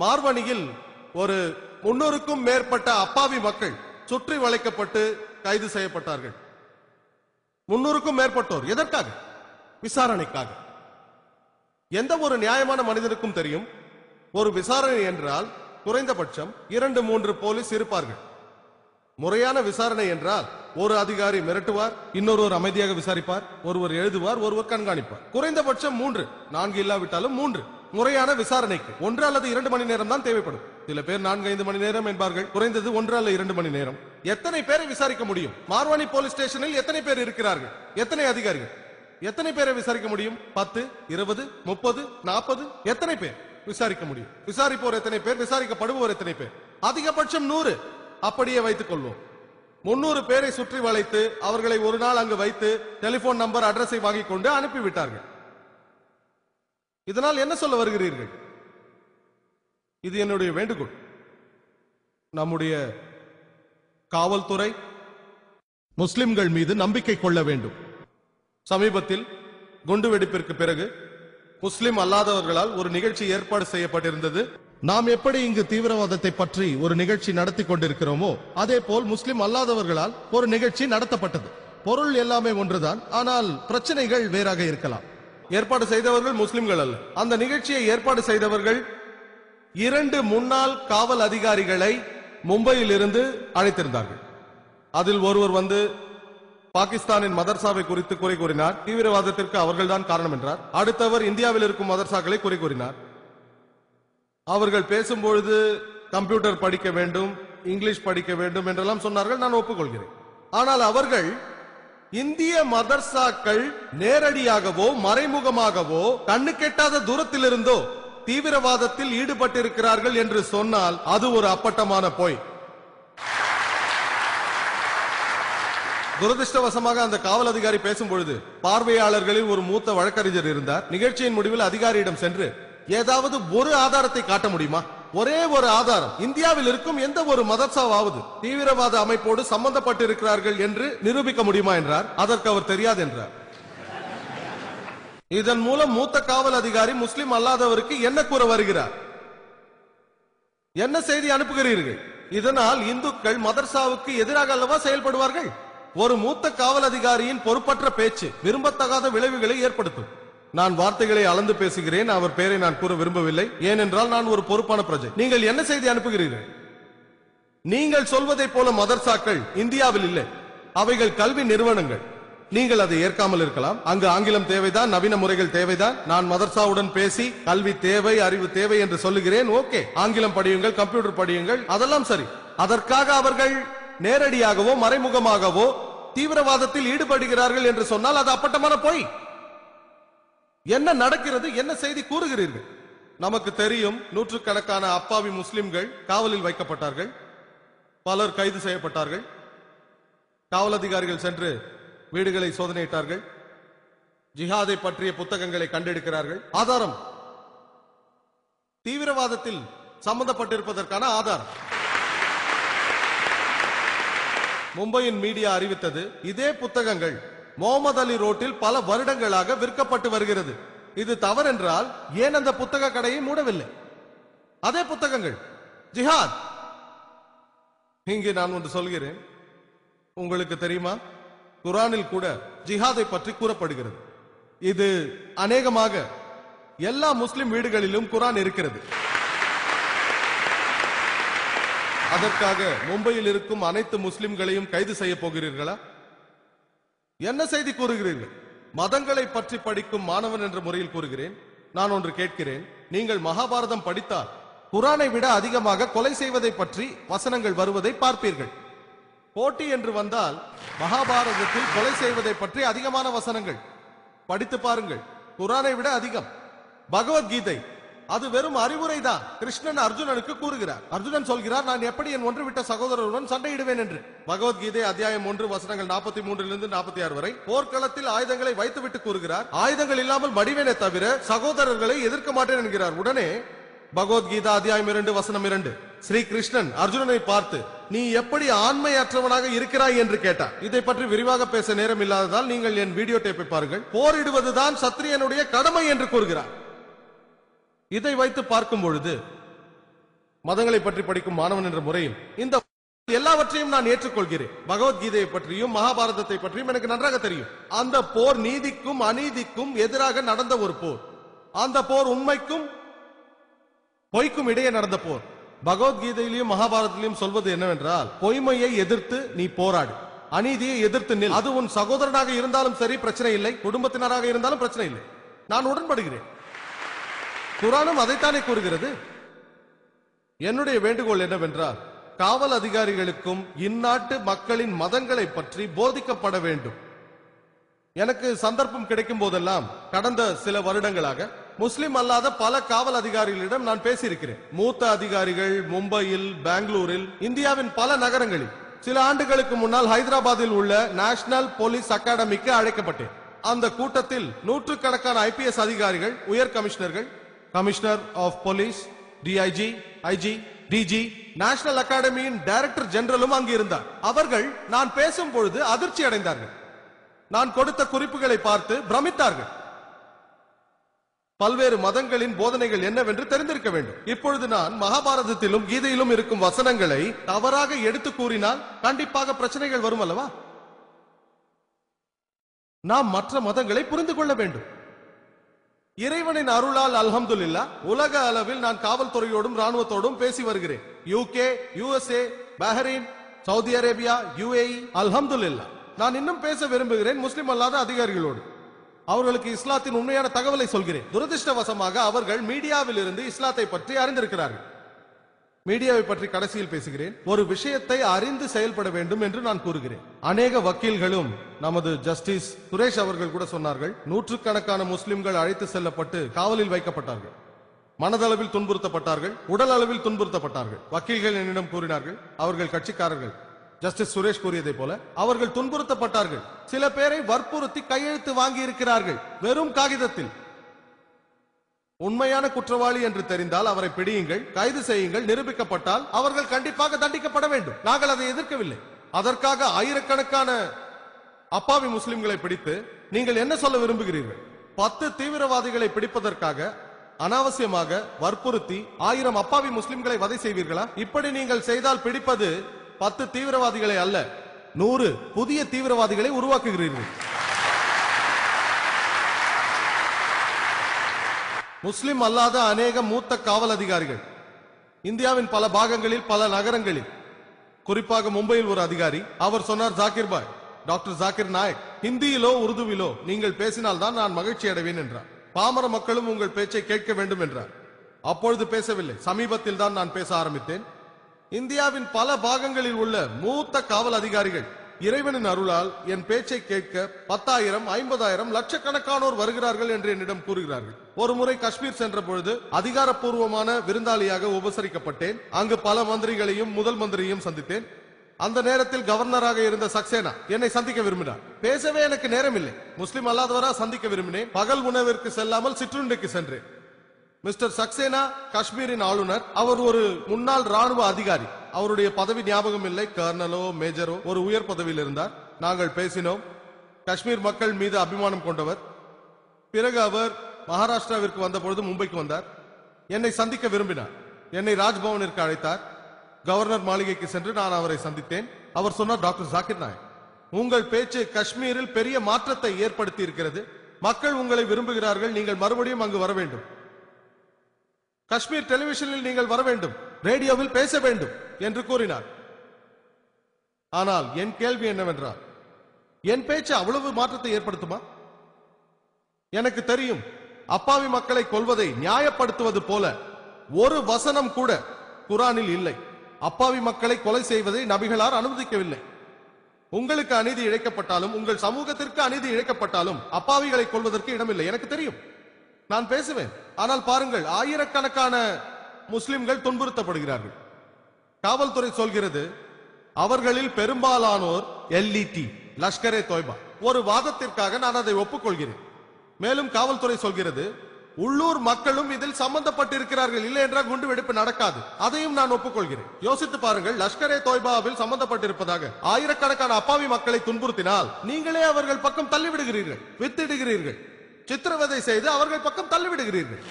மார்வணியில் ஒரு 300க்கும் மேற்பட்ட அப்பாவி மக்கள் சுற்றி வளைக்கப்பட்டு கைது செய்யப்பட்டார்கள். 300க்கும் மேற்பட்டோர். எதற்காக? விசாரணைக்காக. எந்த ஒரு நியாயமான மனிதனுக்கும் தெரியும், ஒரு விசாரணை என்றால் குறைந்தபட்சம் 2-3 போலீஸ் இருப்பார்கள். முறையான விசாரணை என்றால் ஒரு அதிகாரி மிரட்டுவார், இன்னொருவர் அமைதியாக விசாரிப்பார், ஒருவர் எழுதுவார், ஒருவர் கண்காணிப்பார். குறைந்தபட்சம் 3, 4 இல்லாவிட்டாலும் 3 முறையான விசாரணைக்கு 1 அல்லது 2 மணி நேரம் தான் தேவைப்படும். சில பேர் 4-5 மணி நேரம் என்பார்கள். குறைந்தது 1 அல்லது 2 மணி நேரம். எத்தனை பேரை விசாரிக்க முடியும்? மார்வாணி போலீஸ் ஸ்டேஷனில் எத்தனை பேர் இருக்கிறார்கள்? எத்தனை அதிகாரிகள்? எத்தனை பேரை விசாரிக்க முடியும்? 10, 20, 30, 40? எத்தனை பேர் விசாரிக்க முடியும்? விசாரிப்போர் எத்தனை பேர்? விசாரிக்கப்படுவோர் எத்தனை பேர்? அதிகபட்சம் 100. அப்படியே வைத்துக் கொள்வோம். 300 பேரை சுற்றி வளைத்து அவர்களை ஒரு நாள் அங்கு வைத்து டெலிபோன் நம்பர் அட்ரஸை வாங்கிக் கொண்டு அனுப்பிவிட்டார்கள். இதனால் என்ன சொல்ல வருகிறீர்கள்? இது என்னுடைய வேண்டுகோள். நம்முடைய காவல்துறை முஸ்லிம்கள் மீது நம்பிக்கை கொள்ள வேண்டும். சமீபத்தில் குண்டுவெடிப்பிற்கு பிறகு முஸ்லிம் அல்லாதவர்களால் ஒரு நிகழ்ச்சி ஏற்பாடு செய்யப்பட்டிருந்தது. நாம் எப்படி இங்கு தீவிரவாதத்தை பற்றி ஒரு நிகழ்ச்சி நடத்தி கொண்டிருக்கிறோமோ அதே போல் முஸ்லிம் அல்லாதவர்களால் ஒரு நிகழ்ச்சி நடத்தப்பட்டது. பொருள் எல்லாமே ஒன்றுதான், ஆனால் பிரச்சனைகள் வேறாக இருக்கலாம். ஏற்பாடு செய்தவர்கள் முஸ்லிம்கள் அல்ல. அந்த நிகழ்ச்சியை ஏற்பாடு செய்தவர்கள் 2 முன்னாள் காவல் அதிகாரிகளை மும்பையில் இருந்து அழைத்திருந்தார்கள். அதில் ஒருவர் வந்து பாகிஸ்தானின் மதர்சாவை குறித்து குறை கூறினார். தீவிரவாதத்திற்கு அவர்கள்தான் காரணம் என்றார். அடுத்தவர் இந்தியாவில் இருக்கும் மதர்சாக்களை குறை கூறினார். அவர்கள் பேசும்பொழுது கம்ப்யூட்டர் படிக்க வேண்டும், இங்கிலீஷ் படிக்க வேண்டும் என்றெல்லாம் சொன்னார்கள். நான் ஒப்புக்கொள்கிறேன். ஆனால் அவர்கள் இந்திய மதர்சாக்கள் நேரடியாகவோ மறைமுகமாகவோ கண்ணு கெட்டாத தூரத்தில் இருந்தோ தீவிரவாதத்தில் ஈடுபட்டிருக்கிறார்கள் என்று சொன்னால் அது ஒரு அப்பட்டமான பொய். துரதிருஷ்டவசமாக அந்த காவல் அதிகாரி பேசும்பொழுது பார்வையாளர்களில் ஒரு மூத்த வழக்கறிஞர் இருந்தார். நிகழ்ச்சியின் முடிவில் அதிகாரியிடம் சென்று ஏதாவது ஒரு ஆதாரத்தை காட்ட முடியுமா? ஒரே ஒரு ஆதாரம், இந்தியாவில் இருக்கும் எந்த ஒரு மதர்சாவாவது தீவிரவாத அமைப்போடு சம்பந்தப்பட்டிருக்கிறார்கள் என்று நிரூபிக்க முடியுமா என்றார். அதற்கு அவர் தெரியாது என்றார். இதன் மூலம் மூத்த காவல் அதிகாரி முஸ்லிம் அல்லாதவருக்கு என்ன கூற வருகிறார்? என்ன செய்தி அனுப்புகிறீர்கள்? இதனால் இந்துக்கள் மதர்சாவுக்கு எதிராக அல்லவா செயல்படுவார்கள்? ஒரு மூத்த காவல் அதிகாரியின் பொறுப்பற்ற பேச்சு விரும்பத்தகாத விளைவுகளை ஏற்படுத்தும். நான் வார்த்தைகளை அளந்து பேசுகிறேன். அவர் பெயரை நான் கூற விரும்பவில்லை, ஏனென்றால் நான் ஒரு பொறுப்பான பிரஜை. நீங்கள் என்ன செய்தி அனுப்புகிறீர்கள்? நீங்கள் சொல்வதை போல மதர்சாக்கள் இந்தியாவில் இல்லை. அவைகள் கல்வி நிறுவனங்கள். நீங்கள் அதை ஏற்காமல் இருக்கலாம். அங்கு ஆங்கிலம் தேவைதான், நவீன முறைகள் தேவைதான். நான் மதர்சாவுடன் பேசி கல்வி தேவை, அறிவு தேவை என்று சொல்லுகிறேன். ஓகே, ஆங்கிலம் படியுங்கள், கம்ப்யூட்டர் படியுங்கள், அதெல்லாம் சரி. அதற்காக அவர்கள் நேரடியாகவோ மறைமுகமாகவோ தீவிரவாதத்தில் ஈடுபடுகிறார்கள் என்று சொன்னால் அது அப்பட்டமான பொய். என்ன நடக்கிறது? என்ன செய்தி கூறுகிறீர்கள்? நமக்கு தெரியும், நூற்றுக்கணக்கான அப்பாவி முஸ்லிம்கள் காவலில் வைக்கப்பட்டார்கள். பலர் கைது செய்யப்பட்டார்கள். காவல் அதிகாரிகள் சென்று வீடுகளை சோதனையிட்டார்கள். ஜிஹாதை பற்றிய புத்தகங்களை கண்டெடுக்கிறார்கள். ஆதாரம், தீவிரவாதத்தில் சம்பந்தப்பட்டிருப்பதற்கான ஆதாரம். மும்பையின் மீடியா அறிவித்தது, இதே புத்தகங்கள் முகமது அலி ரோட்டில் பல வருடங்களாக விற்கப்பட்டு வருகிறது. இது தவறென்றால் ஏன் அந்த புத்தக கடையை மூடவில்லை? அதே புத்தகங்கள் ஜிஹாத். இங்கே நான் ஒன்று சொல்கிறேன், உங்களுக்கு தெரியுமா, குரானில் கூட ஜிஹாதை பற்றி கூறப்படுகிறது. இது அநேகமாக எல்லா முஸ்லிம் வீடுகளிலும் குரான் இருக்கிறது. அதற்காக மும்பையில் இருக்கும் அனைத்து முஸ்லிம்களையும் கைது செய்ய போகிறீர்களா? என்ன செய்தி கூறுகிறீர்கள்? மதங்களை பற்றி படிக்கும் மாணவன் என்ற முறையில் கூறுகிறேன். நான் ஒன்று கேட்கிறேன், நீங்கள் மகாபாரதம் படித்தால் குரானை விட அதிகமாக கொலை செய்வதை பற்றி வசனங்கள் வருவதை பார்ப்பீர்கள். போட்டி என்று வந்தால் மகாபாரதத்தில் கொலை செய்வதை பற்றி அதிகமான வசனங்கள் படித்து பாருங்கள், குரானை விட அதிகம். பகவத்கீதை அது வெறும் அறிவுரை தான். கிருஷ்ணன் அர்ஜுனனுக்கு கூறுகிறார். அர்ஜுனன் சொல்கிறார், நான் எப்படி என் ஒன்று விட்ட சகோதரருடன் சண்டையிடுவேன் என்று. பகவத்கீதை அத்தியாயம் 1 வசனங்கள் 43 46 வரை போர்க்களத்தில் ஆயுதங்களை வைத்துவிட்டு கூறுகிறார், ஆயுதங்கள் இல்லாமல் மடிவேனே தவிர சகோதரர்களை எதிர்க்க மாட்டேன் என்கிறார். உடனே பகவத்கீதா அத்தியாயம் 2 வசனம் 2 ஸ்ரீ கிருஷ்ணன் அர்ஜுனனை பார்த்து, நீ எப்படி ஆண்மையற்றவனாக இருக்கிறாய் என்று கேட்டார். இதை பற்றி விரிவாக பேச நேரம் இல்லாததால் நீங்கள் என் வீடியோ டேப்பை பாருங்கள். போரிடுவதுதான் சத்திரியனுடைய கடமை என்று கூறுகிறார். இதை வைத்து பார்க்கும் பொழுது மதங்களை பற்றி படிக்கும் மாணவன் என்ற முறையில் இந்த எல்லாவற்றையும் நான் ஏற்றுக்கொள்கிறேன். பகவத்கீதையை பற்றியும் மகாபாரதத்தை பற்றியும் எனக்கு நன்றாக தெரியும். அந்த போர் நீதிக்கும் அநீதிக்கும் எதிராக நடந்த ஒரு போர். அந்த போர் உண்மைக்கும் பொய்க்கும் இடையே நடந்த போர். பகவத்கீதையிலும் மகாபாரதத்திலும் சொல்வது என்னவென்றால், பொய்மையை எதிர்த்து நீ போராடு, அநீதியை எதிர்த்து நில். அது உன் சகோதரனாக இருந்தாலும் சரி, பிரச்சனை இல்லை. குடும்பத்தினராக இருந்தாலும் பிரச்சனை இல்லை. நான் உடன்படுகிறேன். குர்ஆனும் அதைத்தானே கூறுகிறது. என்னுடைய வேண்டுகோள் என்னவென்றால், காவல் அதிகாரிகளுக்கும் இந்நாட்டு மக்களின் மதங்களை பற்றி போதிக்கப்பட வேண்டும். எனக்கு சந்தர்ப்பம் கிடைக்கும் போதெல்லாம் கடந்த சில வருடங்களாக முஸ்லிம் அல்லாத பல காவல் அதிகாரிகளிடம் நான் பேசியிருக்கிறேன். மூத்த அதிகாரிகள் மும்பையில், பெங்களூரில், இந்தியாவின் பல நகரங்களில். சில ஆண்டுகளுக்கு முன்னால் ஹைதராபாத்தில் உள்ள நேஷனல் போலீஸ் அகாடமிக்கு அழைக்கப்பட்டேன். அந்த கூட்டத்தில் நூற்றுக்கணக்கான IPS அதிகாரிகள், உயர் கமிஷனர்கள், commissioner of police, DIG, IG, DG, national அகாடமியின் டைரக்டர் ஜெனரலும் அங்கு இருந்தார். அவர்கள் நான் பேசும் பொழுது அதிர்ச்சி அடைந்தார்கள். நான் கொடுத்த குறிப்புகளை பார்த்து பிரமித்தார்கள். பல்வேறு மதங்களின் போதனைகள் என்னவென்று தெரிந்திருக்க வேண்டும். இப்பொழுது நான் மகாபாரதத்திலும் கீதையிலும் இருக்கும் வசனங்களை தவறாக எடுத்து கூறினால் கண்டிப்பாக பிரச்சனைகள் வரும் அல்லவா? நாம் மற்ற மதங்களை புரிந்து கொள்ள வேண்டும். இறைவனின் அருளால் அல்ஹம்துலில்லாஹ் உலக அளவில் நான் காவல்துறையோடும் ராணுவத்தோடும் பேசி வருகிறேன். UK, USA, Bahrain, Saudi Arabia, UAE, அல்ஹம்துலில்லாஹ். நான் இன்னும் பேச விரும்புகிறேன் முஸ்லிம் அல்லாத அதிகாரிகளோடு. அவர்களுக்கு இஸ்லாத்தின் உண்மையான தகவலை சொல்கிறேன். துரதிருஷ்டவசமாக அவர்கள் மீடியாவில் இருந்து இஸ்லாத்தை பற்றி அறிந்திருக்கிறார்கள். மீடியாவை பற்றி கடைசியில் பேசுகிறேன். ஒரு விஷயத்தை அறிந்து செயல்பட வேண்டும் என்று நான் கூறுகிறேன். அநேக வக்கீல்களும் நமது ஜஸ்டிஸ் சுரேஷ் அவர்கள் கூட சொன்னார்கள், நூற்றுக்கணக்கான முஸ்லிம்கள் அழைத்து செல்லப்பட்டு காவலில் வைக்கப்பட்டார்கள். மனதளவில் துன்புறுத்தப்பட்டார்கள், உடல் அளவில் துன்புறுத்தப்பட்டார்கள். வக்கீல்கள் என்னிடம் கூறினார்கள், அவர்கள் கட்சிக்காரர்கள், ஜஸ்டிஸ் சுரேஷ் கூறியதை போல அவர்கள் துன்புறுத்தப்பட்டார்கள். சில பேரை வற்புறுத்தி கையெழுத்து வாங்கி இருக்கிறார்கள் வெறும் காகிதத்தில். உண்மையான குற்றவாளி என்று தெரிந்தால் அவரை பிடியுங்கள், கைது செய்யுங்கள். நிரூபிக்கப்பட்டால் அவர்கள் கண்டிப்பாக தண்டிக்கப்பட வேண்டும். நாங்கள் அதை எதிர்க்கவில்லை. அதற்காக ஆயிரக்கணக்கான அப்பாவி முஸ்லிம்களை பிடித்து நீங்கள் என்ன சொல்ல விரும்புகிறீர்கள்? 10 தீவிரவாதிகளை பிடிப்பதற்காக அனாவசியமாக வற்புறுத்தி 1000 அப்பாவி முஸ்லிம்களை வதை செய்வீர்களா? இப்படி நீங்கள் செய்தால் பிடிப்பது 10 தீவிரவாதிகளை அல்ல, 100 புதிய தீவிரவாதிகளை உருவாக்குகிறீர்கள். முஸ்லிம் அல்லாத அநேக மூத்த காவல் அதிகாரிகள் இந்தியாவின் பல பாகங்களில், பல நகரங்களில், குறிப்பாக மும்பையில் ஒரு அதிகாரி, அவர் சொன்னார், ஜாகிர் பாய், டாக்டர் ஜாகிர் நாயக், ஹிந்தியிலோ உருதுவிலோ நீங்கள் பேசினால் தான் நான் மகிழ்ச்சி அடைவேன் என்றார். பாமர மக்களும் உங்கள் பேச்சை கேட்க வேண்டும் என்றார். அப்பொழுது பேசவில்லை, சமீபத்தில் தான் நான் பேச ஆரம்பித்தேன். இந்தியாவின் பல பாகங்களில் உள்ள மூத்த காவல் அதிகாரிகள் இறைவனின் அருளால் என் பேச்சை கேட்க 10,000, 50,000, லட்சக்கணக்கானோர் வருகிறார்கள் என்று என்னிடம் கூறுகிறார்கள். ஒரு முறை காஷ்மீர் சென்ற பொழுது அதிகாரப்பூர்வமான விருந்தாளியாக உபசரிக்கப்பட்டேன். அங்கு பல மந்திரிகளையும் முதல் மந்திரியையும் சந்தித்தேன். அந்த நேரத்தில் கவர்னராக இருந்த சக்சேனா என்னை சந்திக்க விரும்பினார். பேசவே எனக்கு நேரம் இல்லை. முஸ்லிம் அல்லாதவரா சந்திக்க விரும்பினேன். பகல் உணவிற்கு செல்லாமல் சிற்றுண்டிக்கு சென்றேன். மிஸ்டர் சக்சேனா காஷ்மீரின் ஆளுநர். அவர் ஒரு முன்னாள் ராணுவ அதிகாரி. அவருடைய பதவி ஞாபகம் இல்லை, கர்னலோ மேஜரோ, ஒரு உயர் பதவியில் இருந்தார். நாங்கள் பேசினோம். காஷ்மீர் மக்கள் மீது அபிமானம் கொண்டவர். பிறகு அவர் மகாராஷ்டிராவிற்கு வந்த பொழுது மும்பைக்கு வந்தார். என்னை சந்திக்க விரும்பினார். என்னை ராஜ்பவனிற்கு அழைத்தார். கவர்னர் மாளிகைக்கு சென்று நான் அவரை சந்தித்தேன். அவர் சொன்னார், டாக்டர் ஜாகிர் நாயக், உங்கள் பேச்சு காஷ்மீரில் பெரிய மாற்றத்தை ஏற்படுத்தி இருக்கிறது. மக்கள் உங்களை விரும்புகிறார்கள். நீங்கள் மறுபடியும் அங்கு வர வேண்டும். காஷ்மீர் டெலிவிஷனில் நீங்கள் வர வேண்டும், ரேடியோவில் பேச வேண்டும் என்று கூறினார். ஆனால் என் கேள்வி என்னவென்றால், என் பேச்சு அவ்வளவு மாற்றத்தை ஏற்படுத்துமா? எனக்கு தெரியும், அப்பாவி மக்களை கொல்வதை நியாயப்படுத்துவது போல ஒரு வசனம் கூட குர்ஆனில் இல்லை. அப்பாவி மக்களை கொலை செய்வதை நபிகளார் அனுமதிக்கவில்லை. உங்களுக்கு அநீதி இழைக்கப்பட்டாலும், உங்கள் சமூகத்திற்கு அநீதி இழைக்கப்பட்டாலும் அப்பாவிகளை கொல்வதற்கு இடமில்லை. எனக்கு தெரியும், நான் பேசுவேன். ஆனால் பாருங்கள், ஆயிரக்கணக்கான முஸ்லிம்கள் துன்புறுத்தப்படுகிறார்கள். காவல்துறை சொல்கிறது அவர்களில் பெரும்பாலானோர் LET, லஷ்கரே தொய்பா. ஒரு வாதத்திற்காக நான் அதை ஒப்புக்கொள்கிறேன். மேலும் காவல்துறை சொல்கிறது உள்ளூர் மக்களும் இதில் சம்பந்தப்பட்டிருக்கிறார்கள், இல்லை என்றால் குண்டு வெடிப்பு நடக்காது. அதையும் நான் ஒப்புக்கொள்கிறேன். யோசித்து பாருங்கள், லஷ்கரே தொய்பாவில் சம்பந்தப்பட்டிருப்பதாக ஆயிரக்கணக்கான அப்பாவி மக்களை துன்புறுத்தினால் நீங்களே அவர்கள் பக்கம் தள்ளிவிடுகிறீர்கள், வித்திடுகிறீர்கள், சித்திரவதை செய்து அவர்கள் பக்கம் தள்ளிவிடுகிறீர்கள்.